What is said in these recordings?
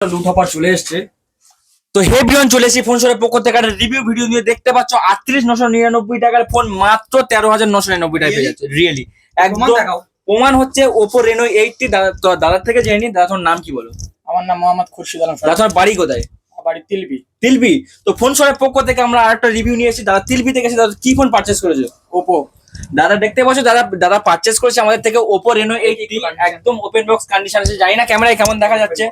লুট অফার চলে এসছে। তো হেভিয়ন চলে এসেছি ফোন শোরের পক্ষ থেকে একটা রিভিউ ভিডিও নিয়ে। দেখতে পাচ্ছ 38,999 টাকার ফোন মাত্র 13,999 টাকায় পেয়ে যাচ্ছে। রিয়েলি একদম প্রমাণ হচ্ছে ওপো রেনো 80। দাদার থেকে জেনে নিন। দাদা তোমার নাম কি বলো? আমার নাম মোহাম্মদ খুরশিদ আলম। দাদা তোমার বাড়ি কোথায়? বাড়ি তিলবি। তিলবি। তো ফোন শোরের পক্ষ থেকে আমরা আরেকটা রিভিউ নিয়ে এসেছি। দাদা তিলবি থেকে এসে দাদা কি ফোন পারচেস করেছো? ওপো। দাদা দেখতে পাচ্ছ দাদা পারচেস করেছে আমাদের থেকে ওপো রেনো 80। একদম ওপেন বক্স কন্ডিশন আছে। জানি না ক্যামেরায় কেমন দেখা যাচ্ছে।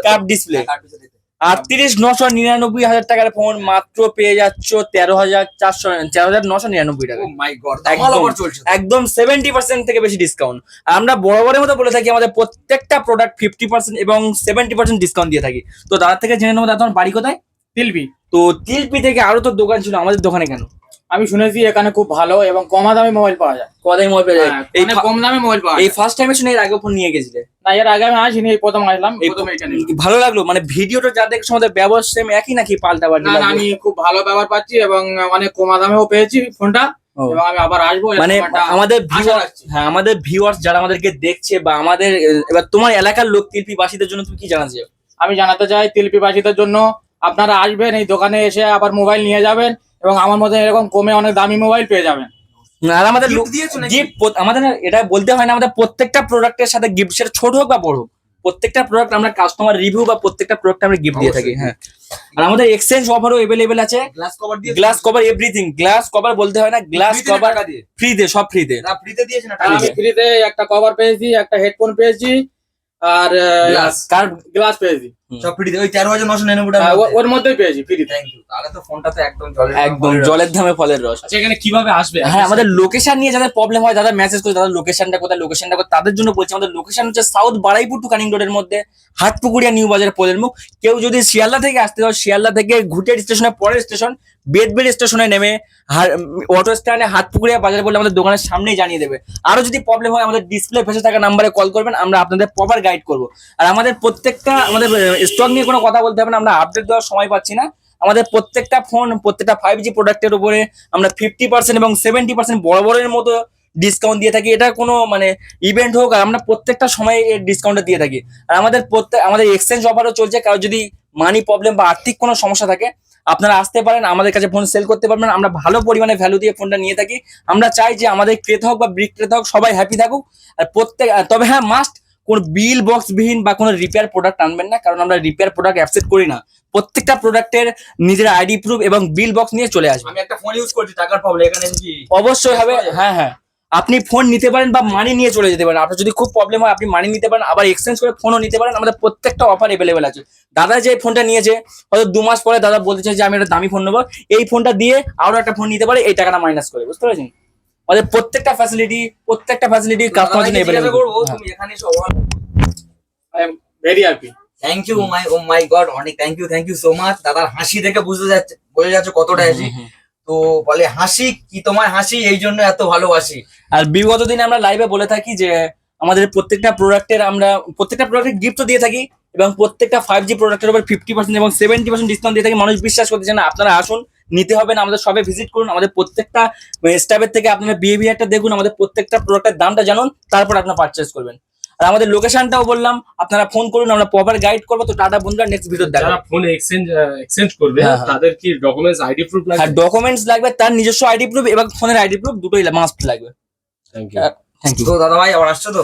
Cup display. 38,999 টাকার ফোন মাত্র পেয়ে যাচ্ছ 13,999 টাকা। একদম 70% থেকে বেশি ডিসকাউন্ট। আমরা বরাবরের মতো বলে থাকি আমাদের প্রত্যেকটা প্রোডাক্ট 50% এবং 70% ডিসকাউন্ট দিয়ে থাকি। তো দাদার থেকে জেনে নেবো, দাদা তোমার বাড়ি কোথায়? তিলবি। তো তিলপি থেকে আরো তো দোকান ছিল, আমাদের দোকানে কেন? আমি শুনেছি এখানে খুব ভালো এবং কম দামে মোবাইল পাওয়া যায়। কদাই মোবাইল পেয়ে যায়? এই কম দামে মোবাইল পাওয়া এই যায়। ফার্স্ট টাইমে শুনে এর আগে ফোন নিয়ে গেছিলে? না, এর আগে আমি আসিনি, এই প্রথম আসলাম। প্রথম এখানে ভালো লাগলো? মানে ভিডিওটা যা দেখছো আমাদের ব্যবহার সেম একই নাকি পাল্টা পাল্টা? না, আমি খুব ভালো ব্যবহার পাচ্ছি এবং অনেক কম দামেও পেয়েছি ফোনটা। এবং আমি আবার আসবো। মানে আমাদের ভিউয়ার্স যারা আমাদেরকে দেখছে বা আমাদের এবার তোমার এলাকার লোক তিলপিবাসীদের জন্য তুমি কি জানাচ্ছো? আমি জানাতে চাই তিলপিবাসীদের জন্য, আপনারা আসবেন এই দোকানে এসে আবার মোবাইল নিয়ে যাবেন এবং আমার মধ্যে এরকম কমে অনেক দামি মোবাইল পেয়ে যাবেন। আর আমাদের আমাদের এটা বলতে হয় না, আমাদের প্রত্যেকটা প্রোডাক্টের সাথে গিফট, সেটা ছোট হোক বা বড় হোক, প্রত্যেকটা প্রোডাক্ট আমরা কাস্টমার রিভিউ বা প্রত্যেকটা প্রোডাক্ট আমরা গিফট দিয়ে থাকি। হ্যাঁ, আর আমাদের এক্সচেঞ্জ অফারও अवेलेबल আছে। Glass cover everything, glass cover বলতে হয় না, গ্লাস কভার ফ্রিতে, সব ফ্রিতে। দিয়েছেন? আমি ফ্রিতে একটা কভার পেয়েছি, একটা হেডফোন পেয়েছি, আর গ্লাস পেয়েছি। সব ফ্রিতে। ওই 13,999 টাকা ওর মধ্যেই পেয়েছি ফ্রি। Thank you. তাহলে তো ফোনটা তো একদম জলের দামে ফলের রস। আচ্ছা, এখানে কিভাবে আসবে? হ্যাঁ, আমাদের লোকেশন নিয়ে যাদের প্রবলেম হয়, দাদা মেসেজ করে দাদা লোকেশনটা কোথায়, তাদের জন্য বলছি। আমাদের লোকেশন হচ্ছে সাউথ বারাইপুর টু কানিং রোডের মধ্যে, হাটপুকুরিয়া নিউ বাজার পোলের মুখ। কেউ যদি শিয়ালদা থেকে আসতে হয়, শিয়ালদা থেকে ঘুটের স্টেশনের পরের স্টেশন বেদবেল স্টেশনে নেমে অটো স্ট্যান্ডে হাটপুকুরিয়া বাজার বলে আমাদের দোকানের সামনেই জানিয়ে দেবে। আরো যদি প্রবলেম হয় আমাদের ডিসপ্লে ভেসে থাকা নাম্বারে কল করবেন, আমরা আপনাদের প্রপার গাইড করবো। আর আমাদের প্রত্যেকটা আমাদের স্টক নিয়ে কোনো কথা বলতে হবে না, আমরা আপডেট দেওয়ার সময় পাচ্ছি না। আমাদের প্রত্যেকটা ফোন, প্রত্যেকটা 5G প্রোডাক্টের উপরে আমরা 50% এবং 70% বড়ের মতো ডিসকাউন্ট দিয়ে থাকি। এটা কোনো মানে ইভেন্ট হোক, আর আমরা প্রত্যেকটা সময় এর ডিসকাউন্টটা দিয়ে থাকি। আর আমাদের এক্সচেঞ্জ অফারও চলছে। কারো যদি মানি প্রবলেম বা আর্থিক কোনো সমস্যা থাকে, আপনারা আসতে পারেন, আমাদের কাছে ফোন সেল করতে পারবেন। আমরা ভালো পরিমাণে ভ্যালু দিয়ে ফোনটা নিয়ে থাকি। আমরা চাই যে আমাদের ক্রেতা হোক বা বিক্রেতা হোক সবাই হ্যাপি থাকুক। আর তবে হ্যাঁ, মাস্ট কোন বিল বক্স বিহীন বা কোনো রিপেয়ার প্রোডাক্ট আনবেন না, কারণ আমরা রিপেয়ার প্রোডাক্ট অ্যাকসেপ্ট করি না। প্রত্যেকটা প্রোডাক্টের নিজের আইডি প্রুফ এবং বিল বক্স নিয়ে চলে আসবে। আমি একটা ফোন ইউজ করছি, টাকার প্রবলেম এখানে কি অবশ্যই হবে। হ্যাঁ, আপনি ফোন নিতে পারেন বা মানি নিয়ে চলে যেতে পারেন। আপনার যদি খুব প্রবলেম হয় আপনি মানি নিতে পারেন, আবার এক্সচেঞ্জ করে ফোনও নিতে পারেন। আমাদের প্রত্যেকটা অফার अवेलेबल আছে। দাদা যে ফোনটা নিয়েছে, হয়তো 2 মাস পরে দাদা বলতে চাই যে আমি একটা দামি ফোন নেবো, এই ফোনটা দিয়ে আরো একটা ফোন নিতে পারে, এই টাকাটা মাইনাস করে। বুঝতে পারছেন? আমাদের প্রত্যেকটা ফ্যাসিলিটি কাস্টমার জন্য अवेलेबल। তুমি এখানে এসে I am very happy. Thank you my god, অনেক থ্যাংক ইউ সো মাচ। দাদার হাসি দেখে বোঝা যাচ্ছে কতটা হাসি। তো বলে হাসি কি, তোমার হাসি এই জন্য এত ভালোবাসি। আর বিগত দিনে আমরা লাইভে বলে থাকি যে আমাদের প্রত্যেকটা প্রোডাক্টের গিফটও দিয়ে থাকি এবং প্রত্যেকটা 5G প্রোডাক্টের উপর 50% এবং 70% ডিসকাউন্ট দিয়ে থাকি। মানুষ বিশ্বাস করতে চায় না, আপনারা আসুন, নিতে হবে না, আমাদের সবে ভিজিট করুন। আমাদের প্রত্যেকটা স্টাফের থেকে আপনারা বিহেভিয়ারটা দেখুন, আমাদের প্রত্যেকটা প্রোডাক্টের দামটা জানুন, তারপর আপনারা পারচেজ করবেন। আর আমাদের লোকেশনটাও বললাম, আপনারা ফোন করুন, আমরা প্রপার গাইড করবো। তো টাটা বন্ধুরা, নেক্সট ভিডিও দেখা। যারা ফোন এক্সচেঞ্জ করবে তাদের কি ডকুমেন্টস আইডি প্রুফ লাগবে? হ্যাঁ, ডকুমেন্টস লাগবে, তার নিজস্ব আইডি প্রুফ এবং ফোনের আইডি প্রুফ, দুটোই মাস্ট লাগবে। Thank you. Thank you. তো দাদা ভাই আবার আসছো তো?